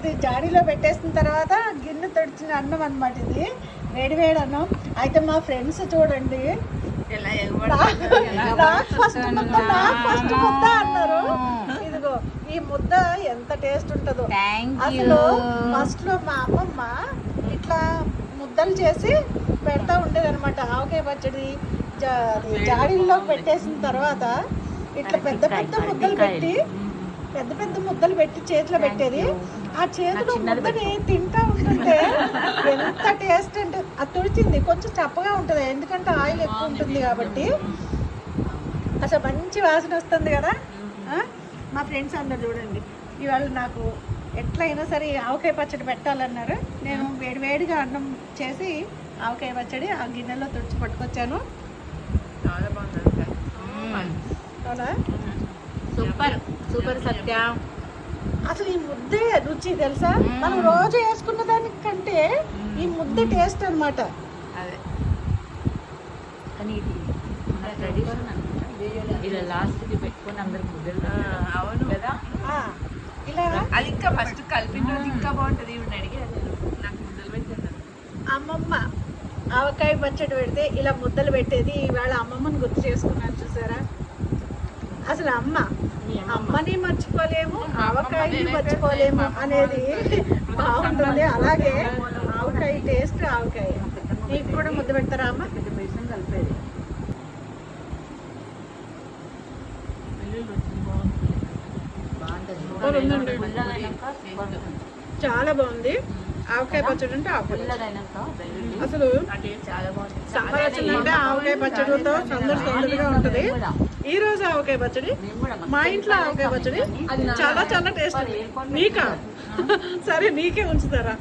అది జాడీలో పెట్టేసిన తర్వాత గిన్నె తడిచిన అన్నం అనమాట. ఇది వేడివేడి అన్నం. అయితే మా ఫ్రెండ్స్ చూడండి నాకు ఫస్ట్ ముద్ద అన్నారు. ఇదిగో ఈ ముద్ద ఎంత టేస్ట్ ఉంటుందో. అసలు ఫస్ట్ లో మా అమ్మమ్మ ఇట్లా ముద్దలు చేసి పెడతా ఉండేది అనమాట. ఆవకాయ పచ్చడి జాడీల్లో పెట్టేసిన తర్వాత ఇట్లా పెద్ద పెద్ద ముద్దలు పెట్టి చేతిలో పెట్టేది. ఆ చేతిలో ముద్దని తింటా ఉంటుంటే ఎంత టేస్ట్ అంటే అది తుడిచింది కొంచెం చప్పగా ఉంటుంది, ఎందుకంటే ఆయిల్ ఎక్కువ ఉంటుంది కాబట్టి. అసలు మంచి వాసన వస్తుంది కదా. మా ఫ్రెండ్స్ అందరు చూడండి ఇవాళ నాకు ఎట్లయినా సరే ఆవకాయ పచ్చడి పెట్టాలన్నారు. నేను వేడివేడిగా అన్నం చేసి ఆవకాయ పచ్చడి ఆ గిన్నెలో తుడిచి పట్టుకొచ్చాను. చాలా బాగుంది. అవునా, సూపర్ సత్య. అసలు ఈ ముద్దే రుచి తెలుసా. మనం రోజు వేసుకున్న దానికంటే ఈ ముద్ద టేస్ట్ అనమాట. అదే కానీ ఇది మన ట్రెడిషన్ అనమాట. ఇలా లాస్ట్కి పెట్టుకొని అందరు ముద్దలు. అవును కదా. ఇలా అది ఇంకా ఫస్ట్ కలిపిన రోజు ఇంకా బాగుంటుంది. ఇవి అడిగి నాకు ముద్దలు పెట్టాను. అమ్మమ్మ ఆవకాయ పచ్చడి పెడితే ఇలా ముద్దలు పెట్టేది. ఇవాళ అమ్మమ్మని గుర్తు చేసుకున్నాను చూసారా. అసలు అమ్మని మర్చిపోలేము, ఆవకాయని మర్చిపోలేము అనేది బాగుంటుంది. అలాగే ఆవకాయ టేస్ట్ ఆవకాయ. నీకు కూడా ముద్ద పెడతారా అమ్మ? కలిపేది చాలా బాగుంది. ఆవకాయ పచ్చడి అంటే అసలు సమ్మర్ వచ్చిందంటే ఆవకాయ పచ్చడితో సందడిగా ఉంటుంది. ఈ రోజు ఆవకాయ పచ్చడి, మా ఇంట్లో ఆవకాయ పచ్చడి చాలా చాలా టేస్ట్. నీకా? సరే నీకే ఉంచుతారా?